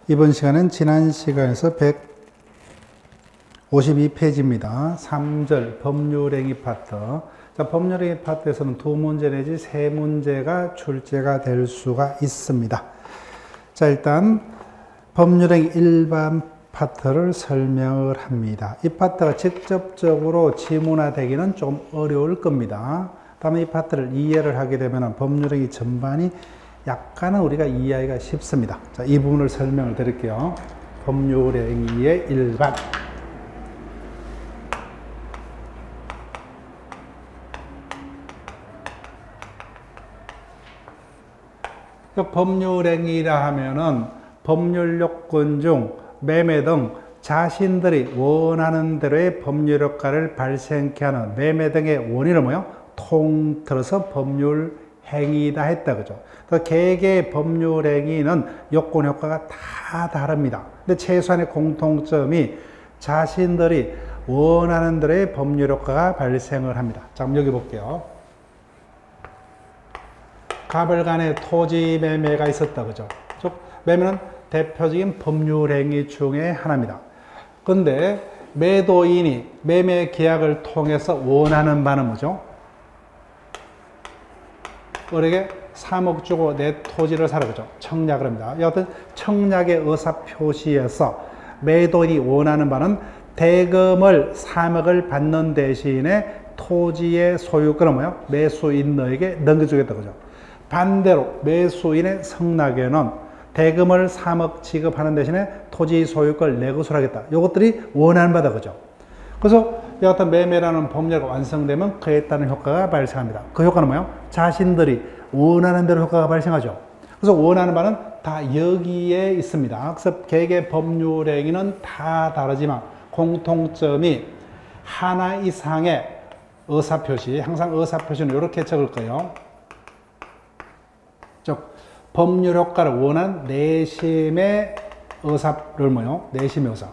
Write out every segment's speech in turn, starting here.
이번 시간은 지난 시간에서 152페이지입니다. 3절 법률행위 파트. 자, 법률행위 파트에서는 두 문제 내지 세 문제가 출제가 될 수가 있습니다. 자, 일단 법률행위 일반 파트를 설명을 합니다. 이 파트가 직접적으로 지문화되기는 좀 어려울 겁니다. 다만 이 파트를 이해를 하게 되면 법률행위 전반이 약간은 우리가 이해하기가 쉽습니다. 자, 이 부분을 설명을 드릴게요. 법률행위의 일반. 법률행위라 하면은 법률 요건 중 매매 등 자신들이 원하는 대로의 법률 효과를 발생케 하는 매매 등의 원인을 뭐요? 통틀어서 법률 행위다 했다, 그죠? 개개의 법률 행위는 요건 효과가 다 다릅니다. 근데 최소한의 공통점이 자신들이 원하는 대로의 법률 효과가 발생을 합니다. 자, 그럼 여기 볼게요. 갑을 간의 토지 매매가 있었다, 그죠? 즉, 매매는 대표적인 법률 행위 중에 하나입니다. 근데 매도인이 매매 계약을 통해서 원하는 바는 뭐죠? 을에게 3억 주고 내 토지를 사라, 그죠? 청약을 합니다. 여하튼 청약의 의사표시에서 매도인이 원하는 바는 대금을 3억을 받는 대신에 토지의 소유권을 뭐요? 매수인에게 넘겨주겠다, 그죠? 반대로 매수인의 승낙에는 대금을 3억 지급하는 대신에 토지 소유권을 내것을 하겠다. 이것들이 원하는 바다, 그죠? 그래서 여하튼 매매라는 법률가 완성되면 그에 따른 효과가 발생합니다. 그 효과는 뭐예요? 자신들이 원하는 대로 효과가 발생하죠. 그래서 원하는 바는 다 여기에 있습니다. 그래서 개개 법률 행위는 다 다르지만 공통점이 하나 이상의 의사표시, 항상 의사표시는 이렇게 적을 거예요. 즉, 법률 효과를 원하는 내심의 의사를 뭐요? 내심의 의사.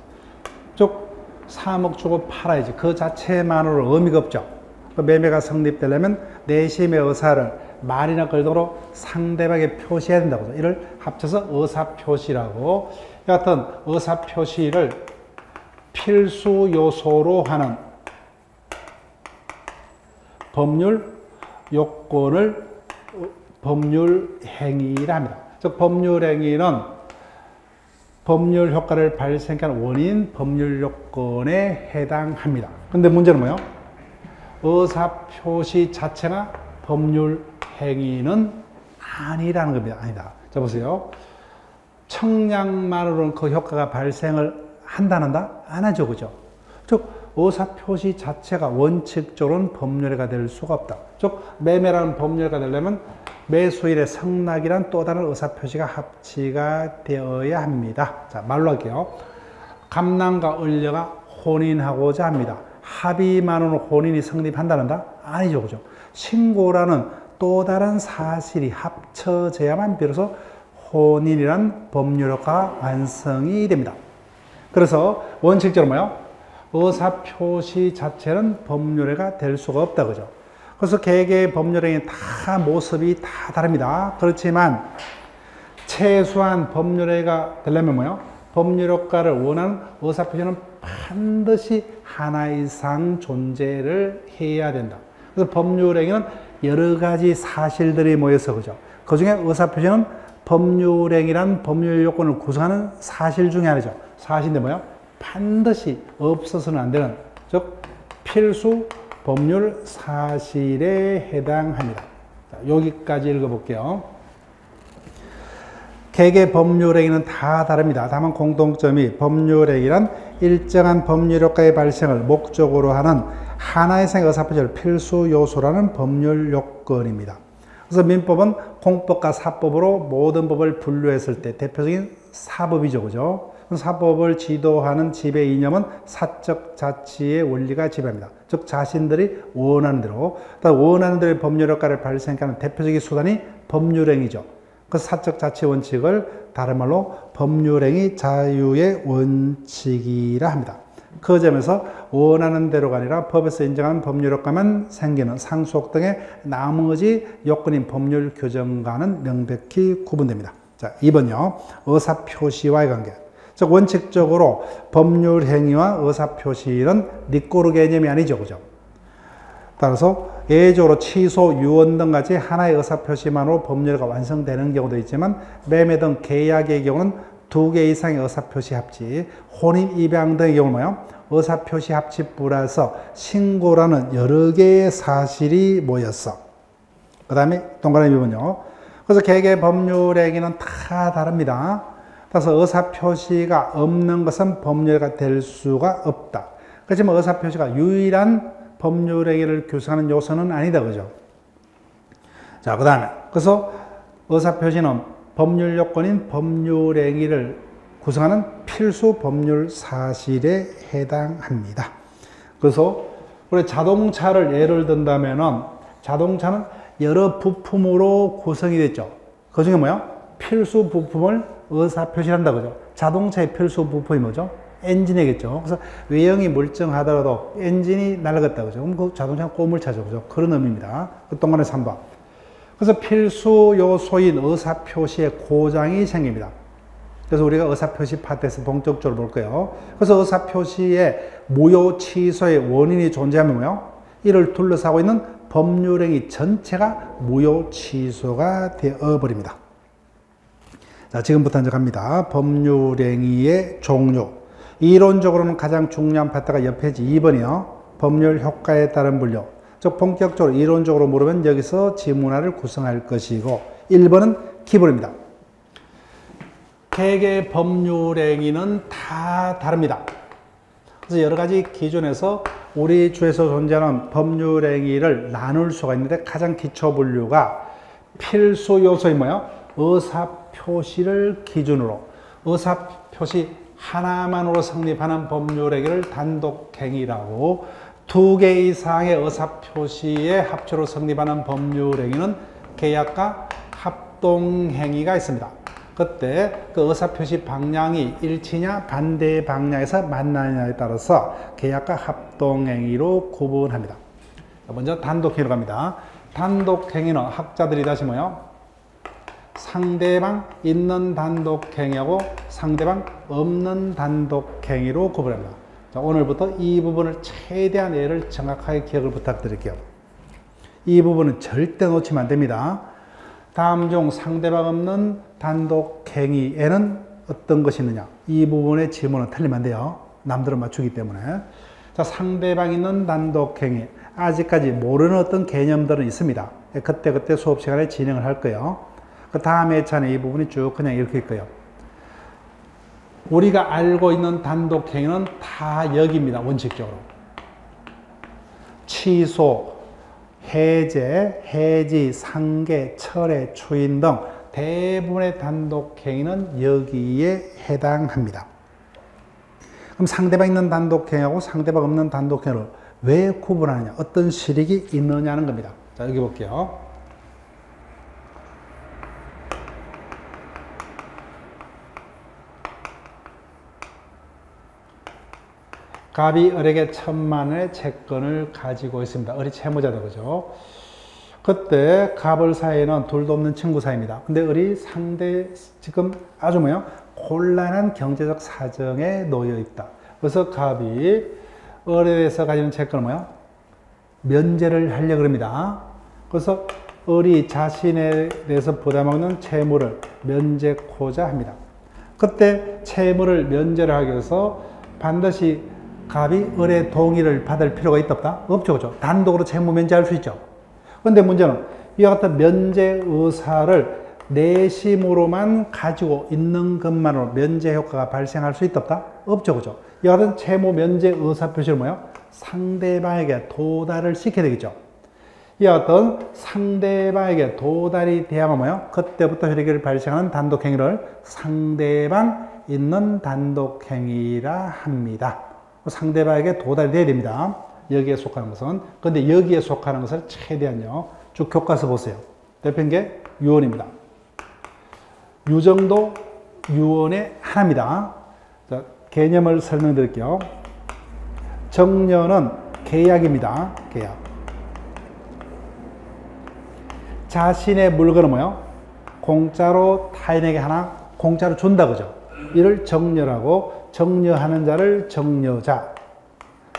즉, 3억 주고 팔아야지. 그 자체만으로 의미가 없죠. 매매가 성립되려면 내심의 의사를 말이나 글로 상대방에게 표시해야 된다고. 이를 합쳐서 의사표시라고. 여하튼 의사표시를 필수 요소로 하는 법률 요건을 법률 행위라 합니다. 즉, 법률 행위는 법률 효과를 발생하는 원인 법률 요건에 해당합니다. 근데 문제는 뭐예요? 의사표시 자체가 법률 행위는 아니라는 겁니다. 아니다. 자, 보세요. 청약만으로는 그 효과가 발생을 한다? 안 하죠, 그죠? 즉, 의사표시 자체가 원칙적으로는 법률가 될 수가 없다. 즉, 매매라는 법률가 되려면 매수인의 승낙이란 또 다른 의사표시가 합치가 되어야 합니다. 자, 말로 할게요. 감남과 을녀가 혼인하고자 합니다. 합의만으로 혼인이 성립한다는다? 아니죠, 그죠? 신고라는 또 다른 사실이 합쳐져야만 비로소 혼인이란 법률 효과가 완성이 됩니다. 그래서 원칙적으로 뭐예요? 의사표시 자체는 법률가 될 수가 없다, 그죠? 그래서 개개의 법률행위 다 모습이 다 다릅니다. 그렇지만 최소한 법률행위가 되려면 뭐예요? 법률 효과를 원하는 의사표시는 반드시 하나 이상 존재를 해야 된다. 그래서 법률행위는 여러 가지 사실들이 모여서, 그죠? 그 중에 의사표시는 법률행위란 법률 요건을 구성하는 사실 중에 하나죠. 사실인데 뭐예요? 반드시 없어서는 안 되는, 즉 필수 법률 사실에 해당합니다. 자, 여기까지 읽어볼게요. 개개 법률행위는 다 다릅니다. 다만 공통점이 법률행위란 일정한 법률 효과의 발생을 목적으로 하는 하나 이상의 의사표시를 필수 요소라는 법률 요건입니다. 그래서 민법은 공법과 사법으로 모든 법을 분류했을 때 대표적인 사법이죠, 그죠? 사법을 지도하는 지배 이념은 사적 자치의 원리가 지배합니다. 즉, 자신들이 원하는 대로, 원하는 대로의 법률 효과를 발생하는 대표적인 수단이 법률행위죠. 그 사적 자치 원칙을 다른 말로 법률행위 자유의 원칙이라 합니다. 그 점에서 원하는 대로가 아니라 법에서 인정한 법률 효과만 생기는 상속 등의 나머지 요건인 법률 규정과는 명백히 구분됩니다. 자, 2번요. 의사표시와의 관계. 즉, 원칙적으로 법률 행위와 의사표시는 니꼬르 개념이 아니죠. 그죠? 따라서 예외적으로 취소, 유언 등 같이 하나의 의사표시만으로 법률가 완성되는 경우도 있지만 매매 등 계약의 경우는 2개 이상의 의사표시 합치, 혼인, 입양 등의 경우는 뭐예요? 의사표시 합치 플러스 신고라는 여러 개의 사실이 모였어. 그 다음에 동그라미 부분요. 그래서 개개 법률 행위는 다 다릅니다. 따라서 의사표시가 없는 것은 법률가 될 수가 없다. 그렇지만 의사표시가 유일한 법률 행위를 규정하는 요소는 아니다. 그죠? 자, 그 다음에 그래서 의사표시는 법률 요건인 법률 행위를 구성하는 필수 법률 사실에 해당합니다. 그래서 우리 자동차를 예를 든다면은 자동차는 여러 부품으로 구성이 됐죠. 그 중에 뭐야? 필수 부품을 의사표시한다. 그죠? 자동차의 필수 부품이 뭐죠? 엔진이겠죠. 그래서 외형이 멀쩡하더라도 엔진이 날아갔다. 그죠? 그럼 그 자동차는 꼬물차죠. 그죠? 그런 의미입니다. 그 동안에 3번. 그래서 필수 요소인 의사표시에 고장이 생깁니다. 그래서 우리가 의사표시 파트에서 본격적으로 볼 거예요. 그래서 의사표시의 무효 취소의 원인이 존재하면 뭐요? 이를 둘러싸고 있는 법률행위 전체가 무효 취소가 되어버립니다. 자, 지금부터 이제 갑니다. 법률행위의 종류. 이론적으로는 가장 중요한 파트가 옆 페이지 2번이요. 법률 효과에 따른 분류. 즉 본격적으로 이론적으로 물으면 여기서 지문화를 구성할 것이고 1번은 기본입니다. 개개 법률행위는 다 다릅니다. 그래서 여러 가지 기준에서 우리 주에서 존재하는 법률행위를 나눌 수가 있는데 가장 기초 분류가 필수 요소인 뭐예요? 의사표시를 기준으로 의사표시 하나만으로 성립하는 법률행위를 단독행위라고 2개 이상의 의사표시의 합체로 성립하는 법률행위는 계약과 합동행위가 있습니다. 그때 그 의사표시 방향이 일치냐 반대 방향에서 만나냐에 따라서 계약과 합동행위로 구분합니다. 먼저 단독행위로 갑니다. 단독행위는 학자들이 다시 뭐요? 상대방 있는 단독행위하고 상대방 없는 단독행위로 구분합니다. 자, 오늘부터 이 부분을 최대한 예를 정확하게 기억을 부탁드릴게요. 이 부분은 절대 놓치면 안 됩니다. 다음 중 상대방 없는 단독행위에는 어떤 것이 있느냐? 이 부분의 지문은 틀리면 안 돼요. 남들은 맞추기 때문에. 자, 상대방 있는 단독행위. 아직까지 모르는 어떤 개념들은 있습니다. 그때 수업 시간에 진행을 할 거예요. 그 다음 회차는 이 부분이 쭉 그냥 이렇게 있고요. 우리가 알고 있는 단독행위는 다 여기입니다. 원칙적으로. 취소, 해제, 해지, 상계, 철회, 추인 등 대부분의 단독행위는 여기에 해당합니다. 그럼 상대방 있는 단독행위하고 상대방 없는 단독행위를 왜 구분하느냐? 어떤 실익이 있느냐는 겁니다. 자, 여기 볼게요. 갑이 을에게 1000만원의 채권을 가지고 있습니다. 을이 채무자다. 그죠? 그때 갑을 사이에는 둘도 없는 친구 사이입니다. 근데 을이 지금 아주 뭐요? 곤란한 경제적 사정에 놓여 있다. 그래서 갑이 을에 대해서 가지는 채권을 뭐요? 면제를 하려고 합니다. 그래서 을이 자신에 대해서 부담하고 있는 채무를 면제코자 합니다. 그때 채무를 면제를 하기 위해서 반드시 갑이 을의 동의를 받을 필요가 있다 없다? 없죠. 그죠? 단독으로 채무 면제할 수 있죠. 그런데 문제는 이와 같은 면제 의사를 내심으로만 가지고 있는 것만으로 면제 효과가 발생할 수 있다 없다? 없죠. 그죠? 이와 같은 채무 면제 의사 표시를 뭐예요? 상대방에게 도달을 시켜야 되겠죠. 이와 같은 상대방에게 도달이 돼야만 뭐예요? 그때부터 효력이 발생하는 단독행위를 상대방 있는 단독행위라 합니다. 상대방에게 도달이 돼야 됩니다. 여기에 속하는 것은. 그런데 여기에 속하는 것을 최대한요. 쭉 교과서 보세요. 대표인 게 유언입니다. 유정도 유언의 하나입니다. 자, 개념을 설명드릴게요. 정려는 계약입니다. 계약. 자신의 물건은 뭐예요? 공짜로 타인에게 하나 공짜로 준다 그죠? 이를 정려라고, 정려하는 자를 정려자,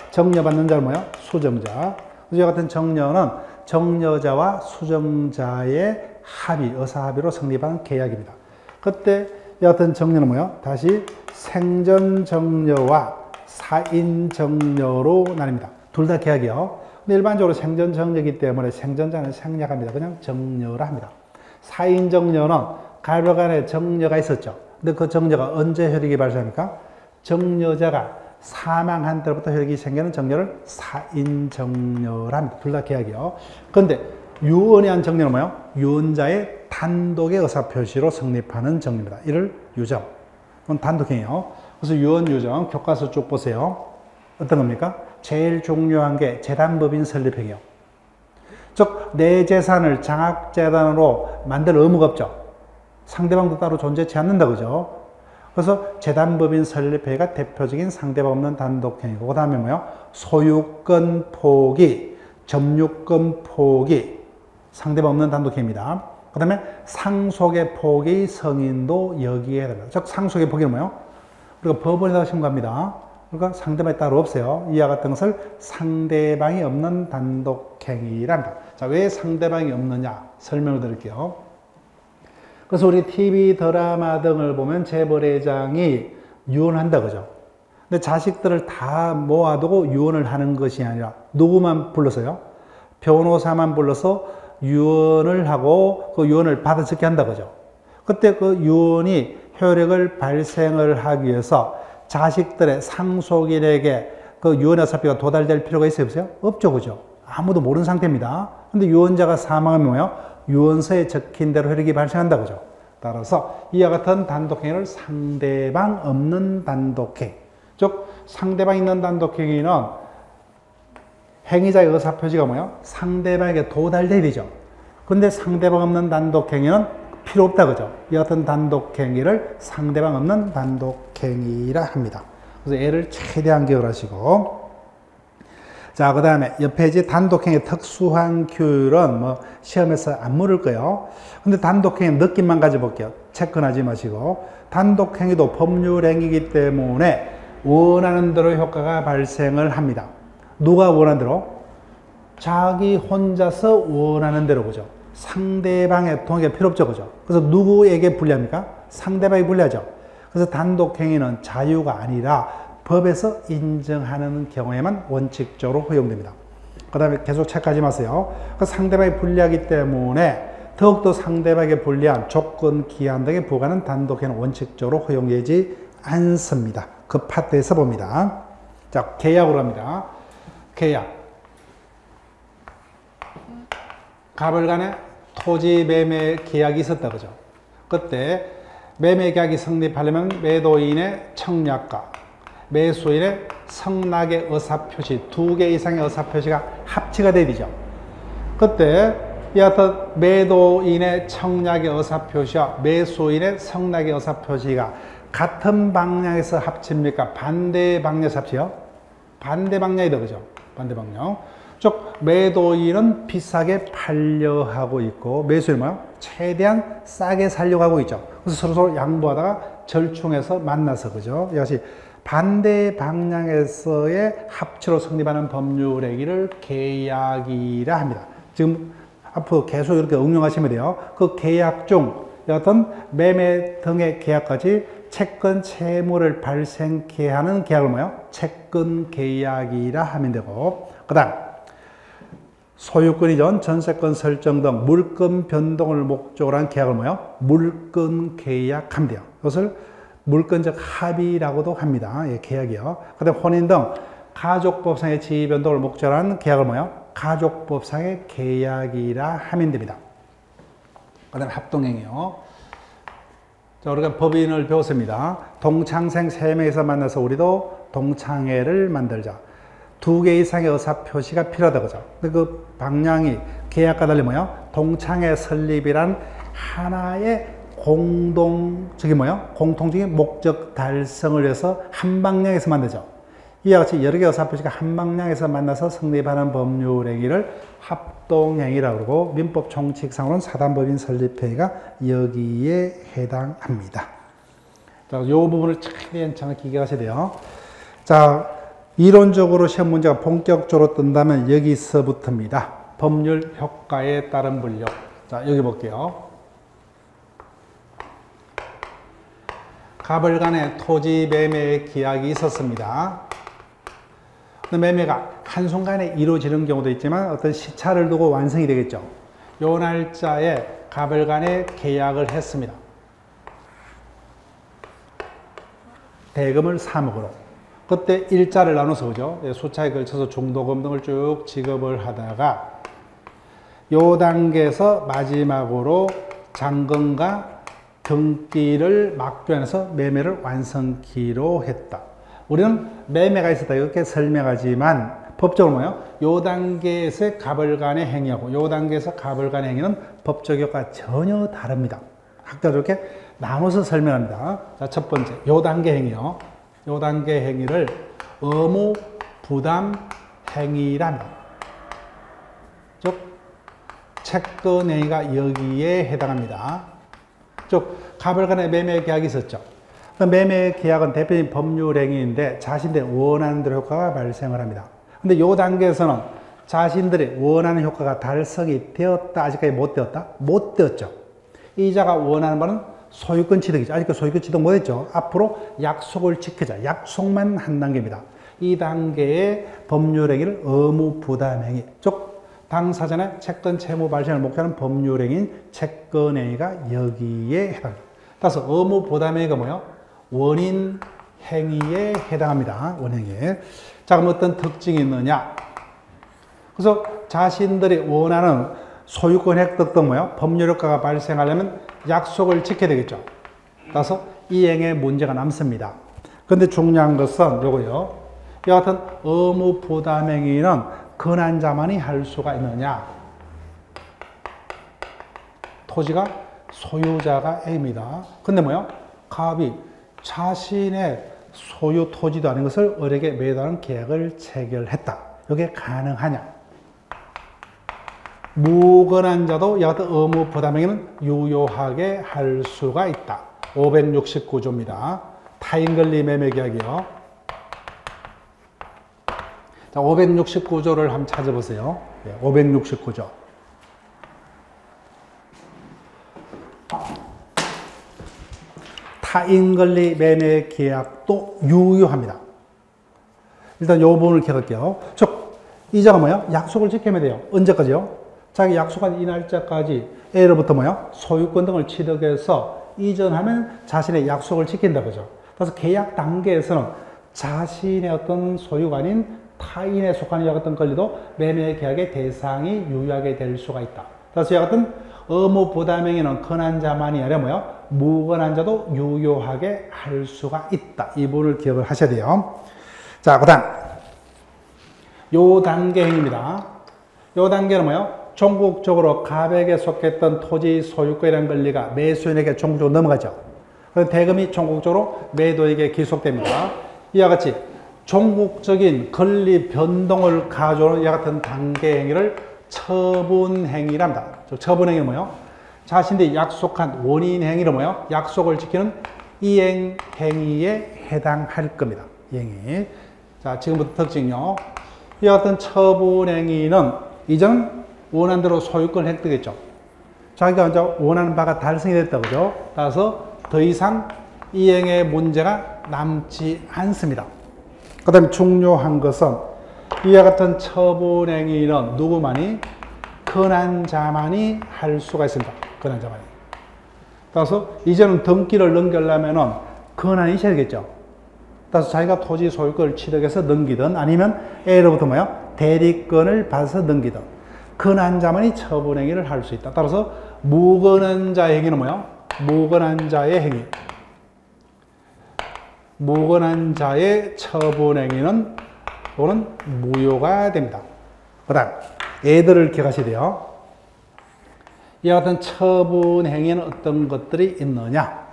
정려받는 자를 뭐야? 수정자. 이와 같은 정려는 정려자와 수정자의 합의, 의사합의로 성립한 계약입니다. 그때 이 같은 정려는 뭐야? 다시 생전 정려와 사인 정려로 나뉩니다. 둘 다 계약이요. 근데 일반적으로 생전 정려이기 때문에 생전자는 생략합니다. 그냥 정려라 합니다. 사인 정려는 가별간에 정려가 있었죠. 근데 그 정려가 언제 혈액이 발생합니까? 정려자가 사망한 때부터 혈액이 생기는 정려를 사인 정려라 합니다. 둘 다 계약이요. 그런데 유언이 한 정려는 뭐예요? 유언자의 단독의 의사표시로 성립하는 정려입니다. 이를 유정. 그건 단독행위요. 그래서 유언, 유정, 교과서 쭉 보세요. 어떤 겁니까? 제일 중요한 게 재단법인 설립행위요. 즉, 내 재산을 장학재단으로 만들 의무가 없죠. 상대방도 따로 존재치 않는다, 그죠? 그래서 재단법인 설립행위가 대표적인 상대방 없는 단독행위고, 그 다음에 뭐요? 소유권 포기, 점유권 포기, 상대방 없는 단독행위입니다. 그 다음에 상속의 포기 성인도 여기에 해당합니다. 즉, 상속의 포기는 뭐예요? 우리가 법원에다가 신고합니다. 그러니까 상대방이 따로 없어요. 이와 같은 것을 상대방이 없는 단독행위랍니다. 자, 왜 상대방이 없느냐? 설명을 드릴게요. 그래서 우리 TV 드라마 등을 보면 재벌회장이 유언한다, 그죠? 근데 자식들을 다 모아두고 유언을 하는 것이 아니라 누구만 불러서요? 변호사만 불러서 유언을 하고 그 유언을 받아 적게 한다, 그죠? 그때 그 유언이 효력을 발생을 하기 위해서 자식들의 상속인에게 그 유언의 사표가 도달될 필요가 있어요, 없어요? 없죠, 그죠? 아무도 모르는 상태입니다. 근데 유언자가 사망하면 뭐예요? 유언서에 적힌 대로 효력이 발생한다, 그죠? 따라서 이와 같은 단독행위를 상대방 없는 단독행위, 즉 상대방 있는 단독행위는 행위자의 의사표시가 뭐예요? 상대방에게 도달돼야 되죠. 근데 상대방 없는 단독행위는 필요 없다, 그죠? 이 같은 단독행위를 상대방 없는 단독행위라 합니다. 그래서 얘를 최대한 기억하시고, 자, 그 다음에 옆에 이제 단독행위 특수한 규율은 뭐 시험에서 안 물을 거예요. 근데 단독행위 느낌만 가져볼게요. 체크하지 마시고. 단독행위도 법률행위이기 때문에 원하는 대로 효과가 발생을 합니다. 누가 원하는 대로? 자기 혼자서 원하는 대로, 그죠? 상대방의 동의가 필요 없죠, 그죠? 그래서 누구에게 불리합니까? 상대방이 불리하죠. 그래서 단독행위는 자유가 아니라 법에서 인정하는 경우에만 원칙적으로 허용됩니다. 그 다음에 계속 체크하지 마세요. 상대방이 불리하기 때문에 더욱더 상대방에게 불리한 조건, 기한 등의 부과는 단독행위는 원칙적으로 허용되지 않습니다. 그 파트에서 봅니다. 자, 계약으로 합니다. 계약. 가벌간에 토지 매매 계약이 있었다, 그죠? 그때 매매 계약이 성립하려면 매도인의 청약과 매수인의 성낙의 의사표시, 2개 이상의 의사표시가 합치가 돼야 되죠. 그때 이 같은 매도인의 청약의 의사표시와 매수인의 성낙의 의사표시가 같은 방향에서 합칩니까? 반대 방향에서 합치요? 반대 방향이다, 그죠? 반대 방향. 즉, 매도인은 비싸게 팔려 하고 있고, 매수인은 뭐요? 최대한 싸게 살려고 하고 있죠. 그래서 서로 양보하다가 절충해서 만나서, 그죠? 이것이 반대 방향에서의 합치로 성립하는 법률행위를 계약이라 합니다. 지금 앞으로 계속 이렇게 응용하시면 돼요. 그 계약 중 어떤 매매 등의 계약까지 채권 채무를 발생케 하는 계약을 뭐예요? 채권 계약이라 하면 되고, 그 다음 소유권 이전, 전세권 설정 등 물권 변동을 목적으로 한 계약을 뭐예요? 물권 계약하면 돼요. 이것을 물권적 합의라고도 합니다. 예, 계약이요. 그 다음 혼인 등 가족법상의 지위 변동을 목적으로 한 계약을 뭐예요? 가족법상의 계약이라 하면 됩니다. 그 다음 합동행위요. 자, 우리가 법인을 배웠습니다. 동창생 3명에서 만나서 우리도 동창회를 만들자. 2개 이상의 의사표시가 필요하다, 그죠? 근데 그 방향이 계약과 달리 뭐예요? 동창회 설립이란 하나의 공통적인 목적 달성을 위해서 한 방향에서 만들죠. 이와 같이 여러 개의 의사표시가 한 방향에서 만나서 성립하는 법률행위를 합동행위라고 그러고 민법 총칙상으로는 사단법인 설립행위가 여기에 해당합니다. 자, 이 부분을 최대한 정확히 기억하셔야 돼요. 자, 이론적으로 시험 문제가 본격적으로 뜬다면 여기서부터입니다. 법률 효과에 따른 분류. 자, 여기 볼게요. 갑을 간에 토지 매매 계약이 있었습니다. 매매가 한순간에 이루어지는 경우도 있지만 어떤 시차를 두고 완성이 되겠죠. 요 날짜에 갑을 간에 계약을 했습니다. 대금을 3억으로. 그때 일자를 나눠서 그죠. 수차에 걸쳐서 중도금 등을 쭉 지급을 하다가 요 단계에서 마지막으로 잔금과 등기를 막변해서 매매를 완성키로 했다. 우리는 매매가 있었다 이렇게 설명하지만 법적으로 뭐예요? 요 단계에서의 갑을 간의 행위하고 요 단계에서 갑을 간의 행위는 법적 효과가 전혀 다릅니다. 학자도 이렇게 나눠서 설명합니다. 자, 첫 번째 요 단계 행위요. 요 단계 행위를 의무 부담 행위랍니다. 즉 채권 행위가 여기에 해당합니다. 즉 갑을 간의 매매 계약이 있었죠. 매매 계약은 대표적인 법률 행위인데 자신들이 원하는 대로 효과가 발생을 합니다. 근데 이 단계에서는 자신들이 원하는 효과가 달성이 되었다, 아직까지 못 되었다? 못 되었죠. 이자가 원하는 바는 소유권 취득이죠. 아직까지 소유권 취득 못 했죠. 앞으로 약속을 지키자. 약속만 한 단계입니다. 이 단계의 법률 행위를 의무 부담 행위, 즉 당사자의 채권 채무 발생을 목표하는 법률 행위인 채권 행위가 여기에 해당합니다. 따라서 의무 부담 행위가 뭐예요? 원인 행위에 해당합니다. 원행위에. 자, 그럼 어떤 특징이 있느냐? 그래서 자신들이 원하는 소유권 획득 등 뭐예요? 법률 효과가 발생하려면 약속을 지켜야 되겠죠. 따라서 이행에 문제가 남습니다. 그런데 중요한 것은 요거요. 이와 같은 의무 부담 행위는 권한자만이 할 수가 있느냐? 토지가 소유자가 A입니다. 근데 뭐요? 갑이 자신의 소유 토지도 아닌 것을 을에게 매도하는 계약을 체결했다. 이게 가능하냐? 무권한자도 이와 같은 의무 부담행위는 유효하게 할 수가 있다. 569조입니다. 타인권리 매매 계약이요. 자, 569조를 한번 찾아보세요. 569조. 타인권리 매매 계약도 유효합니다. 일단 이 부분을 기억할게요. 즉, 이자가 뭐예요? 약속을 지켜야 돼요. 언제까지요? 자기 약속한 이 날짜까지 A로부터 뭐예요? 소유권 등을 취득해서 이전하면 자신의 약속을 지킨다 보죠. 그래서 계약 단계에서는 자신의 어떤 소유가 아닌 타인에 속한 이와 같은 권리도 매매 계약의 대상이 유효하게 될 수가 있다. 그래서 이와 같은 의무 부담행위는 권한자만이 아니라 뭐예요? 무권한자도 유효하게 할 수가 있다. 이 부분을 기억을 하셔야 돼요. 자, 그 다음 요 단계 행위입니다. 요 단계는 뭐예요? 종국적으로 갑에게 속했던 토지 소유권이라는 권리가 매수인에게 종국적으로 넘어가죠. 그래서 대금이 종국적으로 매도에게 기속됩니다. 이와 같이 종국적인 권리 변동을 가져오는 이와 같은 단계 행위를 처분 행위랍니다. 처분 행위는 뭐예요? 자신들이 약속한 원인 행위를 뭐예요? 약속을 지키는 이행 행위에 해당할 겁니다. 이행위. 자, 지금부터 특징요. 이와 같은 처분 행위는 이전 원하는 대로 소유권을 획득했죠. 자기가 이제 원하는 바가 달성이 됐다, 그죠? 따라서 더 이상 이행의 문제가 남지 않습니다. 그 다음에 중요한 것은 이와 같은 처분 행위는 누구만이? 권한자만이 할 수가 있습니다. 권한자만이. 따라서 이제는 등기를 넘기려면 권한이 있어야 되겠죠. 따라서 자기가 토지 소유권을 취득해서 넘기든 아니면 A로부터 뭐요? 대리권을 받아서 넘기든 권한자만이 처분 행위를 할 수 있다. 따라서 무권한자의 행위는 뭐요? 무권한자의 행위. 무권한자의 처분 행위는 또는 무효가 됩니다. 그 다음 얘들을 기억하셔야 돼요. 이와 같은 처분 행위는 어떤 것들이 있느냐?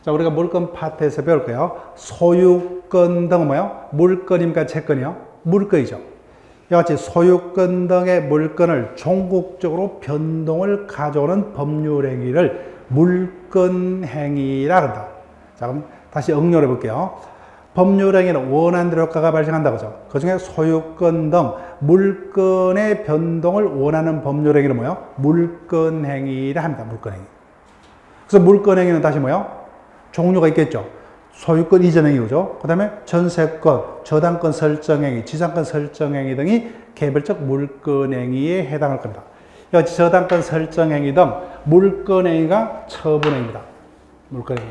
자, 우리가 물권 파트에서 배울 거예요. 소유권 등은 뭐예요? 물권입니까? 채권이요? 물권이죠. 이와 같이 소유권 등의 물건을 종국적으로 변동을 가져오는 법률행위를 물건행위라 한다. 자, 그럼 다시 응용해 볼게요. 법률행위는 원한대로 효과가 발생한다고 하죠. 그 중에 소유권 등 물건의 변동을 원하는 법률행위는 뭐예요? 물건행위라 합니다. 물건행위. 그래서 물건행위는 다시 뭐예요? 종류가 있겠죠. 소유권 이전 행위죠. 그 다음에 전세권, 저당권 설정행위, 지상권 설정행위 등이 개별적 물건행위에 해당할 겁니다. 여기 저당권 설정행위 등 물건행위가 처분행위입니다. 물건행위.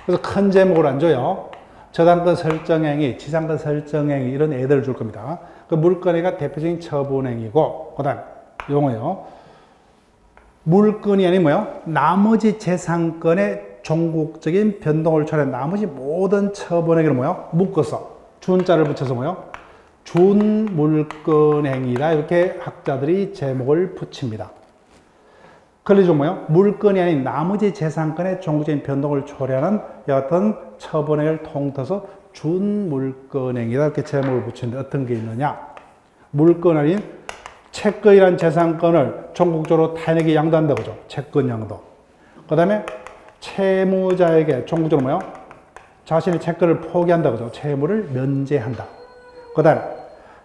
그래서 큰 제목을 안 줘요. 저당권 설정행위, 지상권 설정행위 이런 애들을 줄 겁니다. 그 물건행위가 대표적인 처분행위고, 그 다음 용어요. 물건이 아니면 뭐예요? 나머지 재산권의 종국적인 변동을 초래한 나머지 모든 처분행위를 뭐예요? 묶어서 준자를 붙여서 뭐예요? 준물건행위라 이렇게 학자들이 제목을 붙입니다. 그래서 뭐예요? 물건이 아닌 나머지 재산권의 종국적인 변동을 초래하는 어떤 처분행위를 통틀어서 준물건행위다 이렇게 제목을 붙이는데 어떤 게 있느냐? 물건 아닌 채권이란 재산권을 종국적으로 타인에게 양도한다고 하죠. 채권 양도. 그 다음에 채무자에게 종국적으로 뭐요? 자신의 채권을 포기한다고 하죠. 채무를 면제한다. 그 다음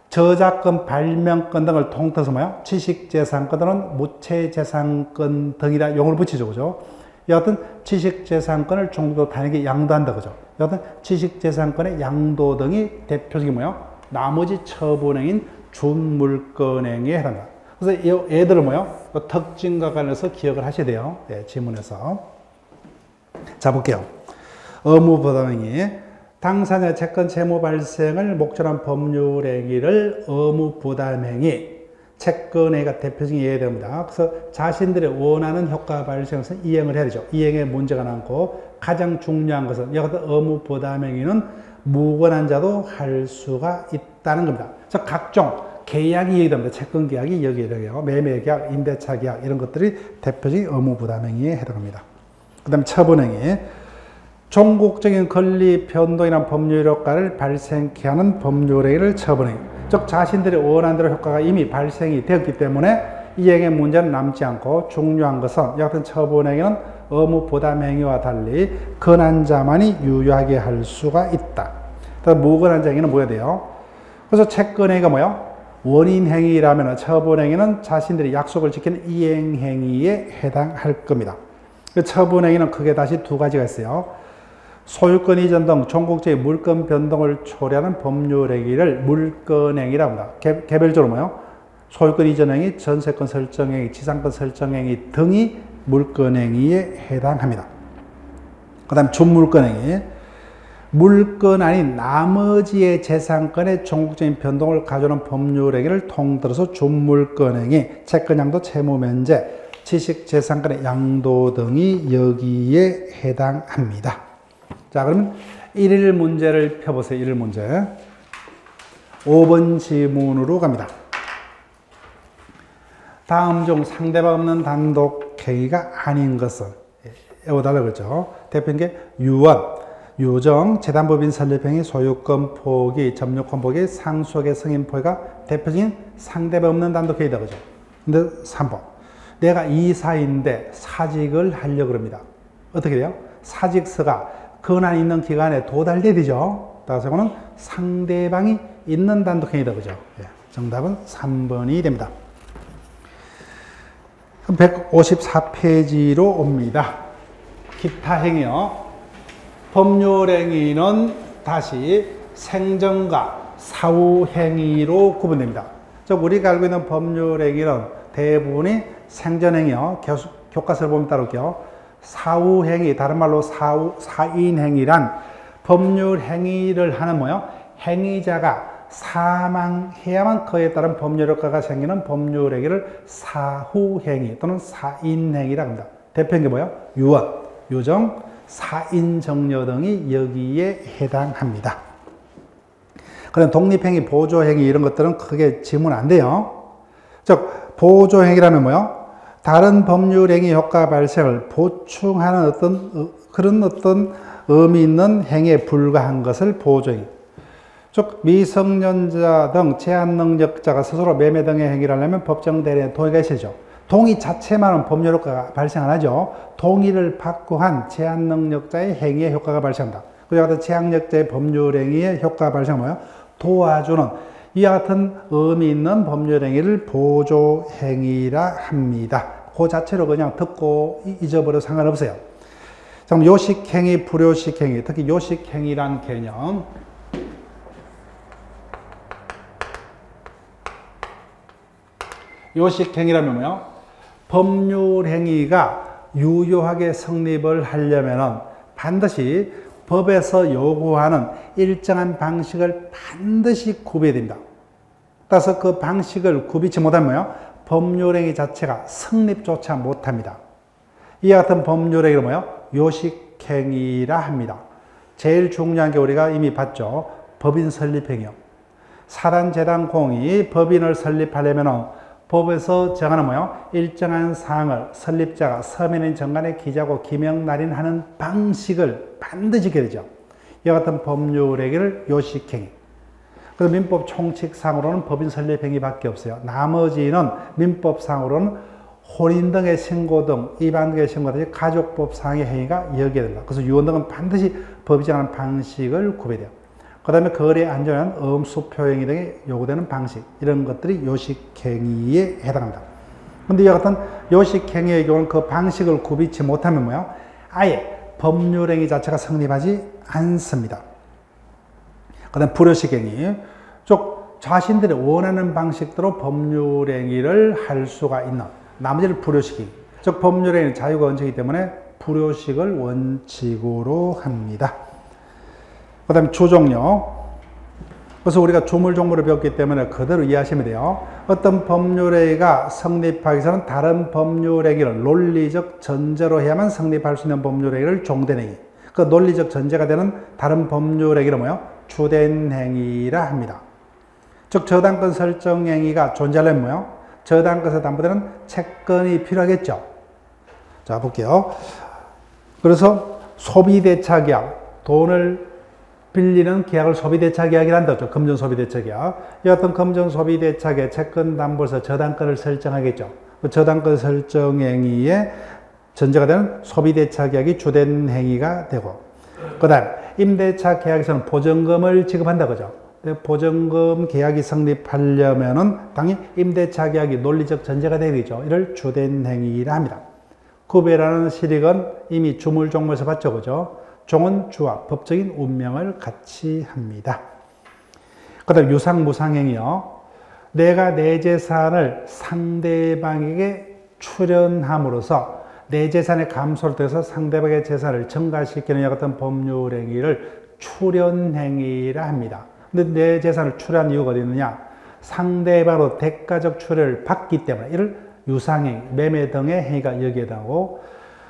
저작권, 발명권 등을 통틀어서 뭐요? 지식재산권 또는 무체재산권 등이라 용어를 붙이죠. 그죠? 여하튼 지식재산권을 종국적으로 타인에게 양도한다. 그죠? 여하튼 지식재산권의 양도 등이 대표적인 뭐요? 나머지 처분행위인 준물건행위에 해당합니다. 그래서 이 애들을 뭐요? 특징과 관련해서 기억을 하셔야 돼요. 예, 지문에서. 자, 볼게요. 의무부담행위. 당사자 채권 채무 발생을 목적으로 한 법률행위를 의무부담행위. 채권행위가 대표적인 예외됩니다. 그래서 자신들의 원하는 효과 발생에서 이행을 해야 되죠. 이행에 문제가 많고 가장 중요한 것은 여기서 의무부담행위는 무관한 자도 할 수가 있다는 겁니다. 그래서 각종 계약이 얘기됩니다. 채권 계약이 여기에 해당해요. 매매 계약, 임대차 계약 이런 것들이 대표적인 의무부담행위에 해당합니다. 그 다음에 처분행위. 종국적인 권리 변동이나 법률 효과를 발생케 하는 법률행위를 처분행위. 즉 자신들이 원하는 대로 효과가 이미 발생이 되었기 때문에 이행의 문제는 남지 않고 중요한 것은 여하튼 처분행위는 의무부담행위와 달리 권한자만이 유효하게 할 수가 있다. 무권한자 행위는 뭐야 돼요? 그래서 채권행위가 뭐야? 원인행위라면 처분행위는 자신들이 약속을 지키는 이행행위에 해당할 겁니다. 처분행위는 크게 다시 두 가지가 있어요. 소유권 이전 등 종국적인 물건 변동을 초래하는 법률행위를 물건행위라고 합니다. 개별적으로 뭐요? 소유권 이전행위, 전세권 설정행위, 지상권 설정행위 등이 물건행위에 해당합니다. 그 다음 준물건행위. 물건 아닌 나머지의 재산권의 종국적인 변동을 가져오는 법률행위를 통틀어서 준물건행위, 채권양도, 채무면제, 지식재산권의 양도 등이 여기에 해당합니다. 자, 그러면 1일 문제를 펴보세요. 1일 문제. 5번 지문으로 갑니다. 다음 중 상대방 없는 단독행위가 아닌 것은 해달라고 그랬죠. 대표인 게 유언, 유정, 재단법인 설립행위, 소유권 포기, 점유권 포기, 상속의 승인 포기가 대표적인 상대방 없는 단독행위다. 그죠? 근데 3번. 내가 이사인데 사직을 하려고 합니다. 어떻게 돼요? 사직서가 권한 있는 기간에 도달돼야 되죠. 따라서 이거는 상대방이 있는 단독행위다. 그죠? 예, 정답은 3번이 됩니다. 154페이지로 옵니다. 기타 행위요. 법률행위는 다시 생전과 사후행위로 구분됩니다. 즉 우리가 알고 있는 법률행위는 대부분이 생전행위요. 교과서를 보면 따를게요. 사후행위, 다른 말로 사인행위란 법률행위를 하는 뭐요? 행위자가 사망해야만 그에 따른 법률효과가 생기는 법률행위를 사후행위 또는 사인행위라고 합니다. 대표인 게 뭐예요? 유언, 유정, 사인정려 등이 여기에 해당합니다. 그럼 독립행위, 보조행위 이런 것들은 크게 지문 안 돼요. 즉 보조행위라면 뭐예요? 다른 법률행위 효과 발생을 보충하는 그런 의미 있는 행위에 불과한 것을 보조행위. 즉 미성년자 등 제한능력자가 스스로 매매 등의 행위를 하려면 법정 대리인의 동의가 있어야죠. 동의 자체만은 법률 효과가 발생 안 하죠. 동의를 받고 한 제한능력자의 행위의 효과가 발생합니다. 그와 같은 제한능력자의 법률 행위의 효과가 발생하면 뭐예요? 도와주는 이와 같은 의미 있는 법률 행위를 보조 행위라 합니다. 그 자체로 그냥 듣고 잊어버려도 상관없어요. 그럼 요식행위, 불요식행위, 특히 요식행위란 개념. 요식행위라면 뭐요? 법률행위가 유효하게 성립을 하려면 반드시 법에서 요구하는 일정한 방식을 반드시 구비해야 됩니다. 따라서 그 방식을 구비치 못하면 법률행위 자체가 성립조차 못합니다. 이와 같은 법률행위를 뭐예요? 요식행위라 합니다. 제일 중요한 게 우리가 이미 봤죠. 법인 설립행위요. 사단재단 공이 법인을 설립하려면 법에서 정하는 뭐예요? 일정한 사항을 설립자가 서면인 정관에 기재하고 기명 날인하는 방식을 반드시 지켜야 되죠. 이와 같은 법률행위를 요식행위. 그래서 민법 총칙상으로는 법인 설립행위밖에 없어요. 나머지는 민법상으로는 혼인 등의 신고 등 이반 등의 신고 등 가족법상의 행위가 여기에 된다. 그래서 유언 등은 반드시 법이 정하는 방식을 구별해야 돼요. 그 다음에 거래에 안전한 음수표행위 등에 요구되는 방식, 이런 것들이 요식행위에 해당합니다. 근데 이와 같은 요식행위의 경우는 그 방식을 구비치 못하면 뭐예요? 아예 법률행위 자체가 성립하지 않습니다. 그 다음 불요식행위, 즉 자신들이 원하는 방식대로 법률행위를 할 수가 있는, 나머지를 불요식행위, 즉 법률행위는 자유가 원칙이기 때문에 불요식을 원칙으로 합니다. 그 다음에 주종력. 그래서 우리가 주물종물을 배웠기 때문에 그대로 이해하시면 돼요. 어떤 법률행위가 성립하기 위해서는 다른 법률행위를 논리적 전제로 해야만 성립할 수 있는 법률행위를 종된 행위. 그 논리적 전제가 되는 다른 법률행위는 뭐예요? 주된 행위라 합니다. 즉 저당권 설정 행위가 존재하려면 뭐예요? 저당권에서 담보되는 채권이 필요하겠죠. 자 볼게요. 그래서 소비대차계약, 돈을 빌리는 계약을 소비대차계약이라 한다죠. 금전소비대차계약. 이 어떤 금전소비대차계 채권담보에서 저당권을 설정하겠죠. 그 저당권 설정 행위에 전제가 되는 소비대차계약이 주된 행위가 되고, 그 다음 임대차 계약에서는 보증금을 지급한다 그죠. 보증금 계약이 성립하려면은 당연히 임대차 계약이 논리적 전제가 되야 되죠. 이를 주된 행위라 합니다. 구배라는 실익은 이미 주물종물에서 봤죠 그죠. 종은 주와 법적인 운명을 같이 합니다. 그 다음 유상무상행위요. 내가 내 재산을 상대방에게 출연함으로써 내 재산의 감소를 통해서 상대방의 재산을 증가시키는 이와 같은 법률행위를 출연행위라 합니다. 근데 내 재산을 출연한 이유가 어디 있느냐? 상대방으로 대가적 출연을 받기 때문에 이를 유상행위, 매매 등의 행위가 여기에 해당하고,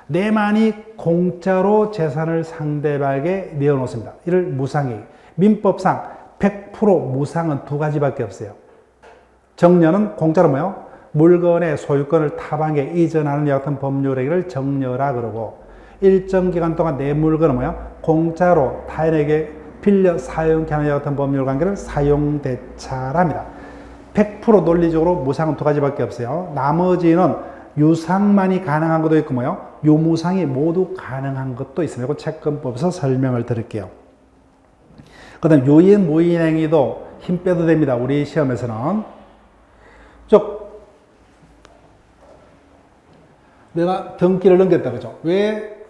내만이 공짜로 재산을 상대방에게 내어놓습니다. 이를 무상행위. 민법상 100% 무상은 두 가지밖에 없어요. 정려는 공짜로 뭐예요? 물건의 소유권을 타방에 이전하는 이와 같은 법률행위를 정려라 그러고, 일정 기간 동안 내 물건은 뭐예요? 공짜로 타인에게 빌려 사용케 하는 이와 같은 법률관계를 사용대차라 합니다. 100% 논리적으로 무상은 두 가지밖에 없어요. 나머지는 유상만이 가능한 것도 있고 뭐요? 유무상이 모두 가능한 것도 있습니다. 이거 채권법에서 설명을 드릴게요. 그 다음 유인 무인행위도 힘 빼도 됩니다. 우리 시험에서는. 즉 내가 등기를 넘겼다 그죠? 왜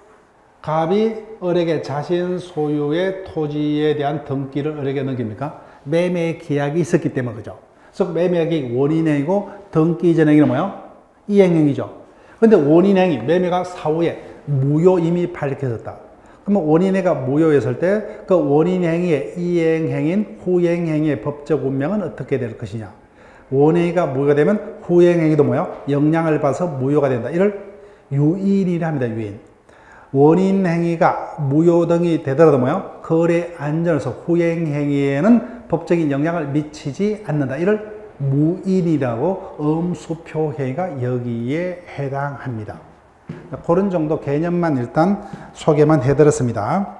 갑이 을에게 자신 소유의 토지에 대한 등기를 을에게 넘깁니까? 매매 계약이 있었기 때문에 그죠? 즉 매매 계약이 원인행위고 등기 이전 행위는 뭐예요? 이행행위죠. 근데 원인행위, 매매가 사후에 무효 이미 밝혀졌다. 그러면 원인행위가 무효했을 때 그 원인행위의 이행행위인 후행행위의 법적 운명은 어떻게 될 것이냐. 원행위가 무효가 되면 후행행위도 뭐예요? 영향을 받아서 무효가 된다. 이를 유인이라 합니다. 유인. 원인행위가 무효 등이 되더라도 뭐예요? 거래 안전에서 후행행위에는 법적인 영향을 미치지 않는다. 이를 무인이라고 음수표 행위가 여기에 해당합니다. 그런 정도 개념만 일단 소개만 해드렸습니다.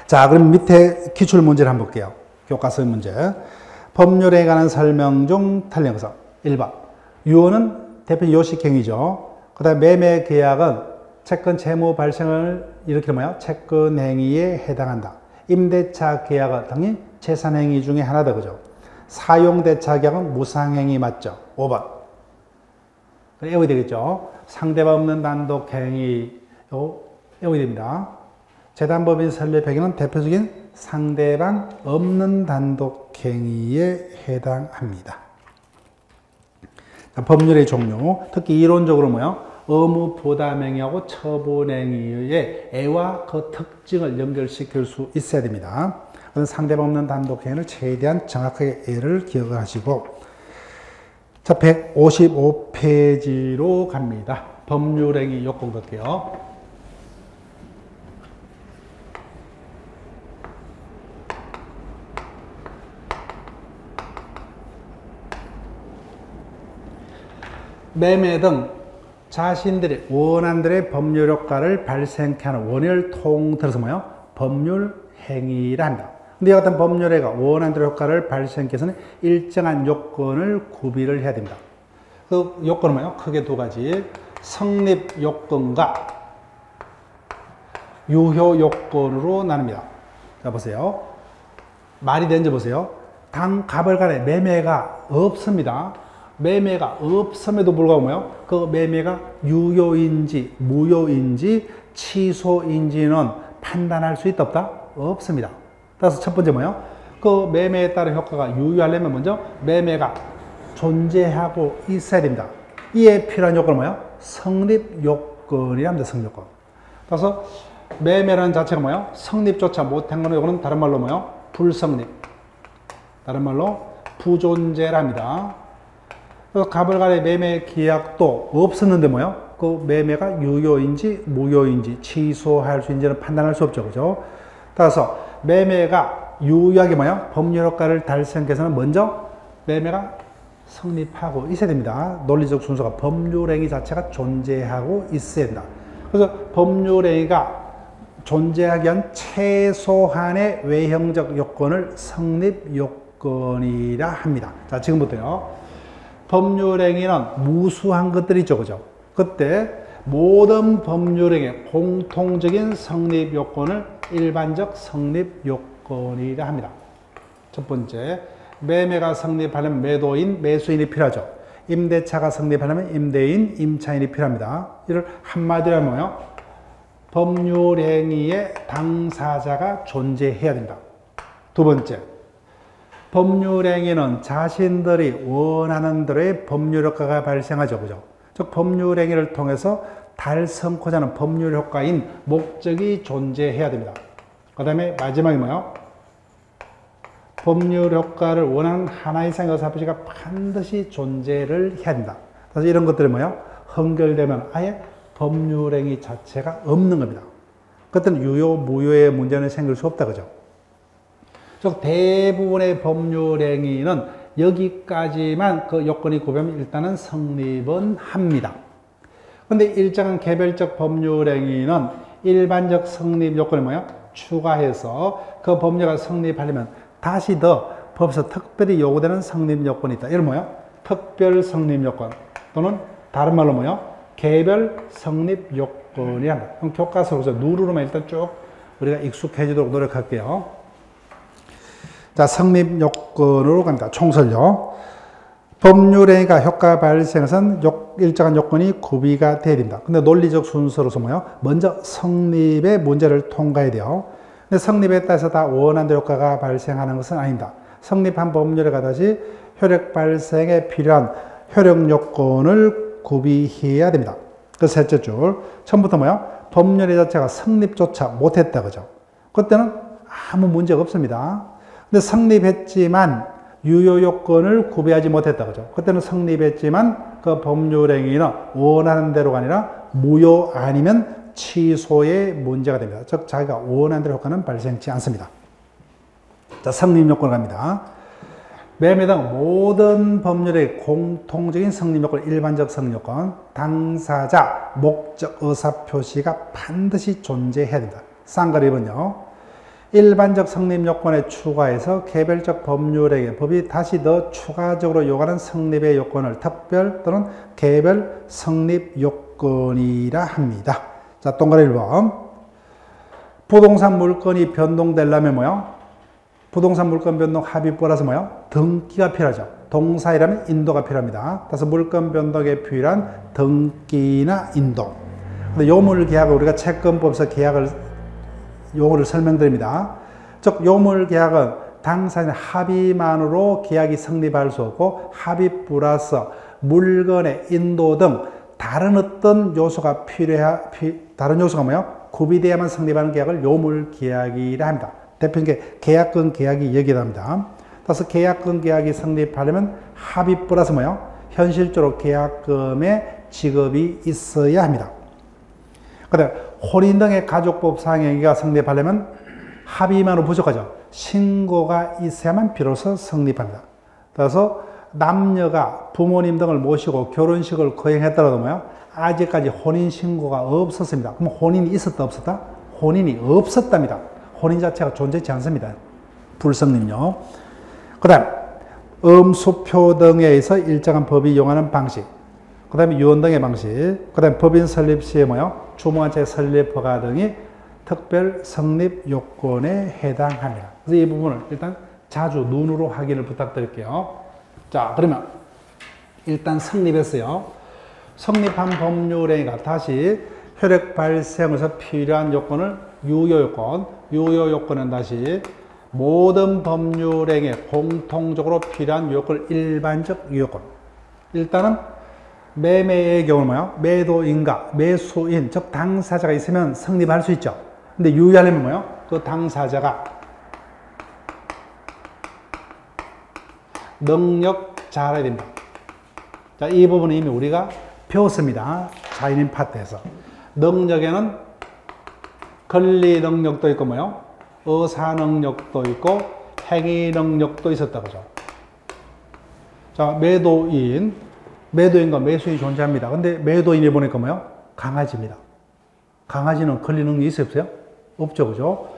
자, 그럼 밑에 기출 문제를 한번 볼게요. 교과서 문제. 법률에 관한 설명 중 틀린 것은 1번. 유언은 대표 요식행위죠. 그 다음에 매매 계약은 채권 채무 발생을 일으키는 뭐야? 채권 행위에 해당한다. 임대차 계약은 당연히 재산행위 중에 하나다. 그죠? 사용대차 계약은 무상행위 맞죠? 5번. 외워야 되겠죠? 상대방 없는 단독행위, 외워야 됩니다. 재단법인 설립행위는 대표적인 상대방 없는 단독행위에 해당합니다. 자, 법률의 종류, 특히 이론적으로 뭐요? 의무 부담행위하고 처분행위의 애와 그 특징을 연결시킬 수 있어야 됩니다. 상대방 없는 단독행위를 최대한 정확하게 애를 기억하시고, 자, 155페이지로 갑니다. 법률행위 요건 볼게요. 매매 등 자신들이 원하는 대로의 법률 효과를 발생케 하는 원인을 통틀어서 뭐예요? 법률 행위라 합니다. 근데 이 같은 법률행위가 원하는 대로 효과를 발생케 해서는 일정한 요건을 구비를 해야 됩니다. 그 요건은 뭐예요? 크게 두 가지. 성립 요건과 유효 요건으로 나눕니다. 자, 보세요. 말이 되는지 보세요. 당 갑을 간에 매매가 없습니다. 매매가 없음에도 불구하고 뭐예요? 그 매매가 유효인지 무효인지 취소인지는 판단할 수 있다 없다? 없습니다. 따라서 첫 번째 뭐예요? 그 매매에 따른 효과가 유효하려면 먼저 매매가 존재하고 있어야 됩니다. 이에 필요한 요건은 뭐예요? 성립 요건이라 합니다. 성립 요건. 따라서 매매라는 자체가 뭐예요? 성립조차 못한 거는 요거는 다른 말로 뭐예요? 불성립. 다른 말로 부존재랍니다. 갑을 간의 매매 계약도 없었는데 뭐예요? 그 매매가 유효인지 무효인지 취소할 수 있는지는 판단할 수 없죠. 그죠? 따라서 매매가 유효하게 뭐예요? 법률 효과를 달성하기 위해서는 먼저 매매가 성립하고 있어야 됩니다. 논리적 순서가 법률행위 자체가 존재하고 있어야 된다. 그래서 법률행위가 존재하기 위한 최소한의 외형적 요건을 성립 요건이라 합니다. 자, 지금부터요. 법률행위는 무수한 것들이 있죠. 그죠? 그때 모든 법률행위의 공통적인 성립 요건을 일반적 성립 요건이라 합니다. 첫 번째, 매매가 성립하려면 매도인, 매수인이 필요하죠. 임대차가 성립하려면 임대인, 임차인이 필요합니다. 이를 한마디로 하면 뭐예요? 법률행위의 당사자가 존재해야 된다. 두 번째, 법률행위는 자신들이 원하는 대로의 법률효과가 발생하죠. 그죠? 즉, 법률행위를 통해서 달성코자 하는 법률효과인 목적이 존재해야 됩니다. 그 다음에 마지막이 뭐예요? 법률효과를 원하는 하나 이상의 의사표시가 반드시 존재를 해야 된다. 그래서 이런 것들이 뭐예요? 헌결되면 아예 법률행위 자체가 없는 겁니다. 그때는 유효, 무효의 문제는 생길 수 없다. 그죠? 즉, 대부분의 법률행위는 여기까지만 그 요건이 구비하면 일단은 성립은 합니다. 그런데 일정한 개별적 법률행위는 일반적 성립 요건이 뭐예요? 추가해서 그 법률가 성립하려면 다시 더 법에서 특별히 요구되는 성립 요건이 있다. 이런 뭐예요? 특별 성립 요건 또는 다른 말로 뭐예요? 개별 성립 요건이 한다. 그럼 교과서로서 누르로만 일단 쭉 우리가 익숙해지도록 노력할게요. 자, 성립 요건으로 갑니다. 총설요. 법률행위가 효과 발생에선 일정한 요건이 구비가 돼야 됩니다. 근데 논리적 순서로서 뭐예요? 먼저 성립의 문제를 통과해야 돼요. 근데 성립에 따라서 다 원하는 대로 효과가 발생하는 것은 아닙니다. 성립한 법률에 다시 효력 발생에 필요한 효력 요건을 구비해야 됩니다. 그 셋째 줄. 처음부터 뭐예요? 법률의 자체가 성립조차 못했다. 그죠? 그때는 아무 문제가 없습니다. 근데 성립했지만 유효 요건을 구비하지 못했다. 그죠? 그때는 성립했지만 그 법률행위는 원하는 대로가 아니라 무효 아니면 취소의 문제가 됩니다. 즉, 자기가 원하는 대로 효과는 발생치 않습니다. 자, 성립 요건 갑니다. 매매 등 모든 법률의 공통적인 성립 요건, 일반적 성립 요건, 당사자, 목적, 의사표시가 반드시 존재해야 됩니다. 쌍거리 1번요. 일반적 성립 요건에 추가해서 개별적 법률행위, 법이 다시 더 추가적으로 요구하는 성립의 요건을 특별 또는 개별 성립 요건이라 합니다. 자, 동그라미 1번. 부동산 물건이 변동되려면 뭐요? 부동산 물건 변동 합의법이라서 뭐요? 등기가 필요하죠. 동사이라면 인도가 필요합니다. 그래서 물건 변동에 필요한 등기나 인도. 근데 요물계약을 우리가 채권법에서 계약을 용어를 설명드립니다. 즉 요물계약은 당사자의 합의만으로 계약이 성립할 수 없고 합의 플러스 물건의 인도 등 다른 어떤 요소가 다른 요소가 뭐요? 구비되어야만 성립하는 계약을 요물계약이라 합니다. 대표적인 게 계약권 계약이 여기에 합니다. 따라서 계약권 계약이 성립하려면 합의 플러스 뭐요? 현실적으로 계약금의 지급이 있어야 합니다. 그다음에 혼인 등의 가족법 상행위가 성립하려면 합의만으로 부족하죠. 신고가 있어야만 비로소 성립합니다. 따라서 남녀가 부모님 등을 모시고 결혼식을 거행했더라도 뭐요? 아직까지 혼인 신고가 없었습니다. 그럼 혼인이 있었다 없었다? 혼인이 없었답니다. 혼인 자체가 존재하지 않습니다. 불성립요. 그 다음 음수표 등에 의해서 일정한 법이 이용하는 방식, 그 다음에 유언 등의 방식, 그 다음에 법인 설립 시에 뭐요? 주무관체 설립 허가 등이 특별 성립 요건에 해당합니다. 그래서 이 부분을 일단 자주 눈으로 확인을 부탁드릴게요. 자, 그러면 일단 성립했어요. 성립한 법률행위가 다시 효력 발생에서 필요한 요건을 유효요건, 유효요건은 다시 모든 법률행위에 공통적으로 필요한 요건을 일반적 유효요건. 일단은 매매의 경우는 뭐예요? 매도인과 매수인, 즉 당사자가 있으면 성립할 수 있죠. 근데 유의하려면 뭐예요? 그 당사자가 능력 잘 알아야 됩니다. 자, 이 부분은 이미 우리가 배웠습니다. 자인인 파트에서. 능력에는 권리 능력도 있고 뭐요? 의사 능력도 있고 행위 능력도 있었다 그죠? 자, 매도인과 매수인이 존재합니다. 근데 매도인이 보니까 뭐요? 강아지입니다. 강아지는 권리 능력이 있어요, 없어요? 없죠, 그죠?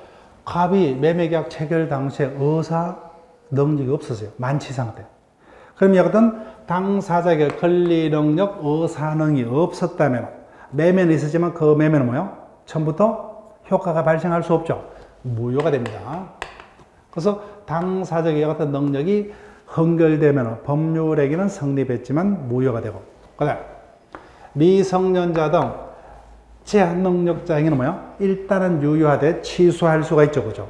갑이 매매계약 체결 당시에 의사 능력이 없었어요. 만취 상태. 그럼 여하튼 당사자에게 권리 능력, 의사 능력이 없었다면 매매는 있었지만 그 매매는 뭐요? 처음부터 효과가 발생할 수 없죠. 무효가 됩니다. 그래서 당사자에게 같은 능력이 헌결되면 법률행위는 성립했지만 무효가 되고, 그다음 미성년자 등 제한 능력자 행위는 뭐요? 일단은 유효하되 취소할 수가 있죠, 그죠?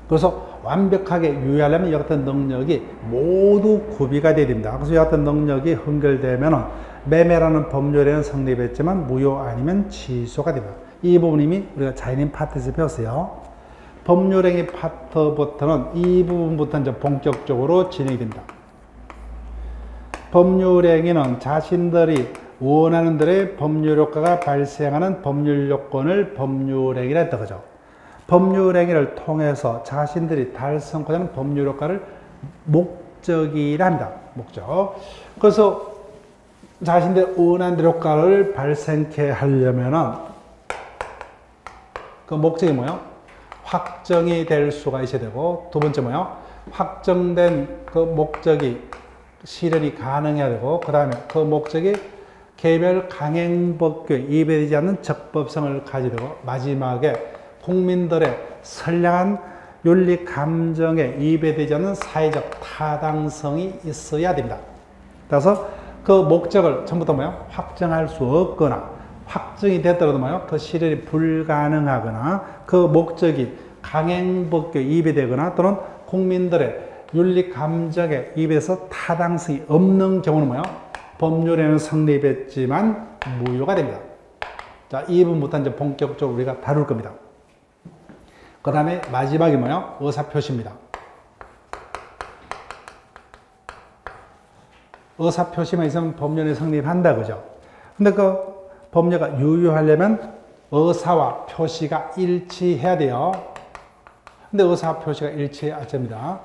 그래서 완벽하게 유효하려면 이 같은 능력이 모두 구비가 돼야 됩니다. 그래서 이 같은 능력이 헌결되면 매매라는 법률에는 성립했지만 무효 아니면 취소가 됩니다. 이 부분 이미 우리가 자인인 파트에서 배웠어요. 법률행위 파트부터는 이 부분부터 이제 본격적으로 진행이 됩니다. 법률행위는 자신들이 원하는 대로의 법률 효과가 발생하는 법률 요건을 법률행위라 했다 그죠? 법률행위를 통해서 자신들이 달성하는 법률 효과를 목적이라 합니다. 목적. 그래서 자신들의 원하는 대로 효과를 발생케 하려면은 그 목적이 뭐예요? 확정이 될 수가 있어야 되고, 두 번째 뭐예요? 확정된 그 목적이 실현이 가능해야 되고, 그 다음에 그 목적이 개별 강행법규에 위배되지 않는 적법성을 가지게 되고, 마지막에 국민들의 선량한 윤리 감정에 위배되지 않는 사회적 타당성이 있어야 됩니다. 그래서 그 목적을 처음부터 뭐예요? 확정할 수 없거나, 확정이 됐더라도 뭐예요? 그 실현이 불가능하거나, 그 목적이 강행법규에 위배되거나 또는 국민들의 윤리 감정에 위배해서 타당성이 없는 경우는 뭐예요? 법률에는 성립했지만 무효가 됩니다. 자, 이 부분부터 이제 본격적으로 우리가 다룰 겁니다. 그 다음에 마지막이 뭐예요? 의사표시입니다. 의사표시만 있으면 법률에 성립한다, 그죠? 근데 그 법률가 유효하려면 의사와 표시가 일치해야 돼요. 근데 의사 표시가 일치해야 됩니다.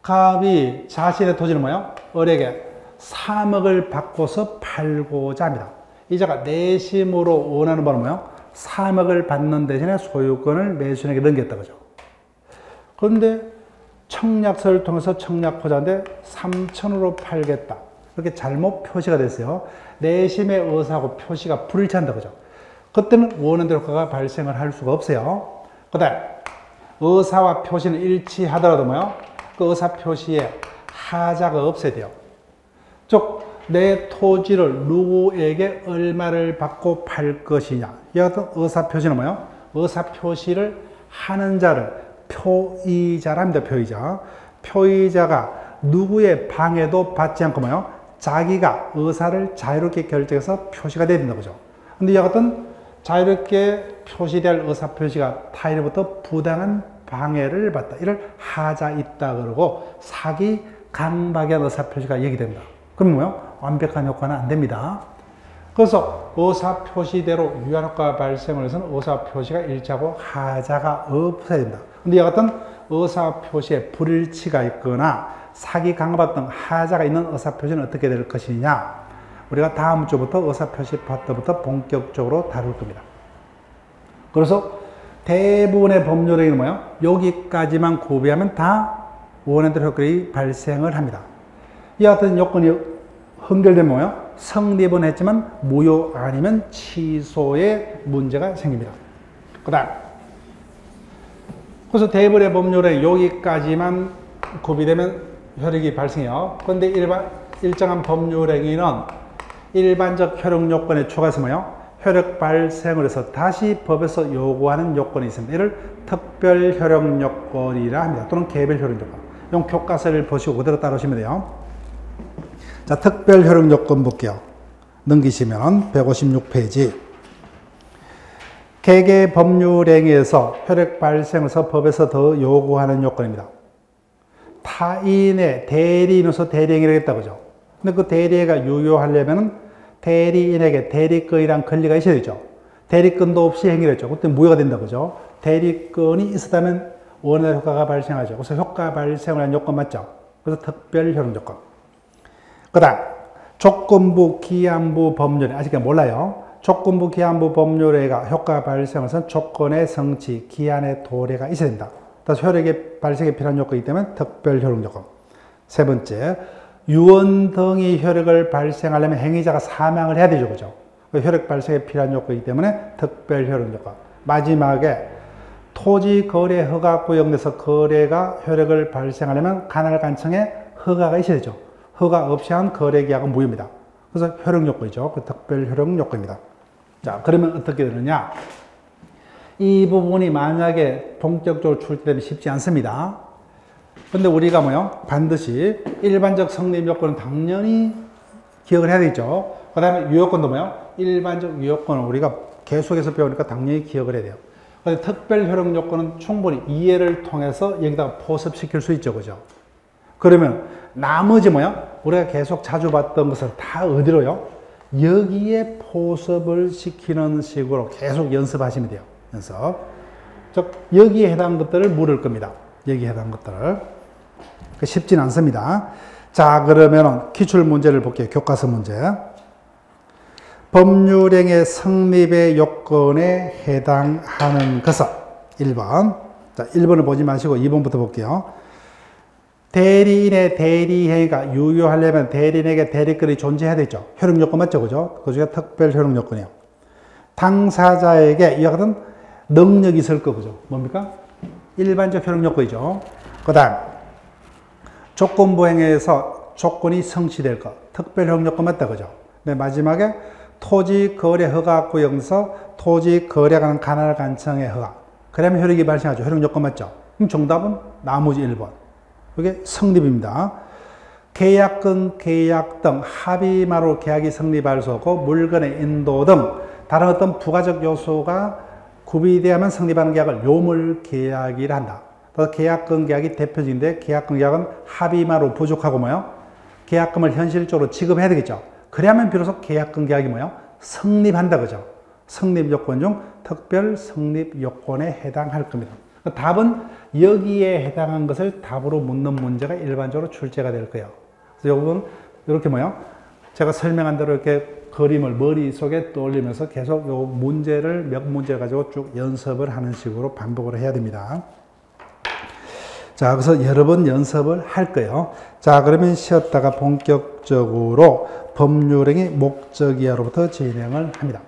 갑이 자신의 토지를 뭐예요? 을에게 3억을 바꿔서 팔고자 합니다. 이자가 내심으로 원하는 바는 뭐예요? 3억을 받는 대신에 소유권을 매수인에게 넘겼다 그죠. 그런데 청약서를 통해서 청약호자인데 3천으로 팔겠다. 이렇게 잘못 표시가 됐어요. 내심의 의사하고 표시가 불일치한다 그죠. 그때는 원하는 효과가 발생을 할 수가 없어요. 그 다음 의사와 표시는 일치하더라도 뭐요? 그 의사 표시에 하자가 없어야 돼요. 즉 내 토지를 누구에게 얼마를 받고 팔 것이냐. 이 같은 의사 표시는 뭐요? 의사 표시를 하는 자를 표의자랍니다. 표의자. 표의자가 누구의 방해도 받지 않고 뭐요? 자기가 의사를 자유롭게 결정해서 표시가 돼야 된다 그죠. 근데 이와 같은 자유롭게 표시될 의사 표시가 타인으로부터 부당한 방해를 받다. 이를 하자 있다 그러고 사기 강박의 의사 표시가 얘기됩니다. 그럼 뭐요? 완벽한 효과는 안 됩니다. 그래서 의사 표시대로 유효한 효과 발생을 해서는 의사 표시가 일치하고 하자가 없어야 된다. 근데 이와 같은 의사 표시에 불일치가 있거나 사기 강박 등 하자가 있는 의사 표시는 어떻게 될 것이냐. 우리가 다음 주부터 의사 표시 파트부터 본격적으로 다룰 겁니다. 그래서 대부분의 법률행위는 뭐예요? 여기까지만 구비하면 다 원하는 대로 효과가 발생을 합니다. 이와 같은 요건이 헌결되면 뭐예요? 성립은 했지만 무효 아니면 취소의 문제가 생깁니다. 그 다음 그래서 대부분의 법률에 여기까지만 구비되면 효력이 발생해요. 그런데 일정한 법률행위는 일반적 효력 요건에 추가해서 뭐예요? 효력 발생을 해서 다시 법에서 요구하는 요건이 있습니다. 이를 특별 효력 요건이라 합니다. 또는 개별 효력 요건. 이 교과서를 보시고 그대로 따르시면 돼요. 자, 특별 효력 요건 볼게요. 넘기시면 156페이지. 개개 법률행위에서 효력 발생해서 법에서 더 요구하는 요건입니다. 타인의 대리인으로서 대리행위를 했다고 그죠. 근데 그 대리가 유효하려면 대리인에게 대리권이란 권리가 있어야 되죠. 대리권도 없이 행위를 했죠. 그때 무효가 된다고 그죠. 대리권이 있었다면 원하는 효과가 발생하죠. 그래서 효과 발생을 한 요건 맞죠. 그래서 특별 효력 요건. 그 다음 조건부 기한부 법률 아직 몰라요. 조건부 기한부 법률에가 효과 발생해서 조건의 성취 기한의 도래가 있어야 된다. 따라서 효력의 발생에 필요한 요건이기 때문에 특별 효력 요건. 세 번째 유언 등이 효력을 발생하려면 행위자가 사망을 해야 되죠. 그죠? 효력 발생에 필요한 요건이기 때문에 특별 효력 요건. 마지막에 토지 거래 허가 구역에서 거래가 효력을 발생하려면 관할관청에 허가가 있어야 되죠. 허가 없이 한 거래 계약은 무효입니다. 그래서 효력 요건이죠. 그 특별 효력 요건입니다. 자, 그러면 어떻게 되느냐? 이 부분이 만약에 본격적으로 출제되면 쉽지 않습니다. 근데 우리가 뭐요? 반드시 일반적 성립 요건은 당연히 기억을 해야 되죠. 그 다음에 유효권도 뭐요? 일반적 유효권은 우리가 계속해서 배우니까 당연히 기억을 해야 돼요. 근데 특별 효력 요건은 충분히 이해를 통해서 여기다가 포섭시킬 수 있죠. 그죠? 그러면 나머지 뭐요? 우리가 계속 자주 봤던 것을 다 어디로요? 여기에 포섭을 시키는 식으로 계속 연습하시면 돼요. 연습. 즉 여기에 해당하는 것들을 물을 겁니다. 여기에 해당하는 것들을. 쉽진 않습니다. 자, 그러면 기출 문제를 볼게요. 교과서 문제. 법률행위 성립의 요건에 해당하는 것은 1번. 자, 1번을 보지 마시고 2번부터 볼게요. 대리인의 대리행위가 유효하려면 대리인에게 대리권이 존재해야 되죠. 효력 요건 맞죠? 그죠? 그 중에 특별 효력 요건이요. 당사자에게 이와 같은 능력이 있을 거죠. 뭡니까? 일반적 효력 요건이죠. 그 다음, 조건부행위에서 조건이 성취될 것. 특별 효력 요건 맞다. 그죠? 네, 마지막에 토지 거래 허가 구역에서 토지 거래하는 관할관청의 허가. 그러면 효력이 발생하죠. 효력 요건 맞죠? 그럼 정답은 나머지 1번. 이게 성립입니다. 계약권, 계약 등 합의만으로 계약이 성립할 수 없고 물건의 인도 등 다른 어떤 부가적 요소가 구비되어야만 성립하는 계약을 요물계약이라 한다. 그래서 계약권 계약이 대표적인데 계약권 계약은 합의만으로 부족하고 뭐요? 계약금을 현실적으로 지급해야 되겠죠. 그래야만 비로소 계약권 계약이 뭐요? 성립한다 그죠? 성립 요건 중 특별 성립 요건에 해당할 겁니다. 답은 여기에 해당한 것을 답으로 묻는 문제가 일반적으로 출제가 될 거예요. 그래서 이 부분 이렇게 뭐요? 제가 설명한 대로 이렇게 그림을 머릿속에 떠올리면서 계속 요 문제를 몇 문제 가지고 쭉 연습을 하는 식으로 반복을 해야 됩니다. 자, 그래서 여러 번 연습을 할 거예요. 자, 그러면 쉬었다가 본격적으로 법률행위 목적이하로부터 진행을 합니다.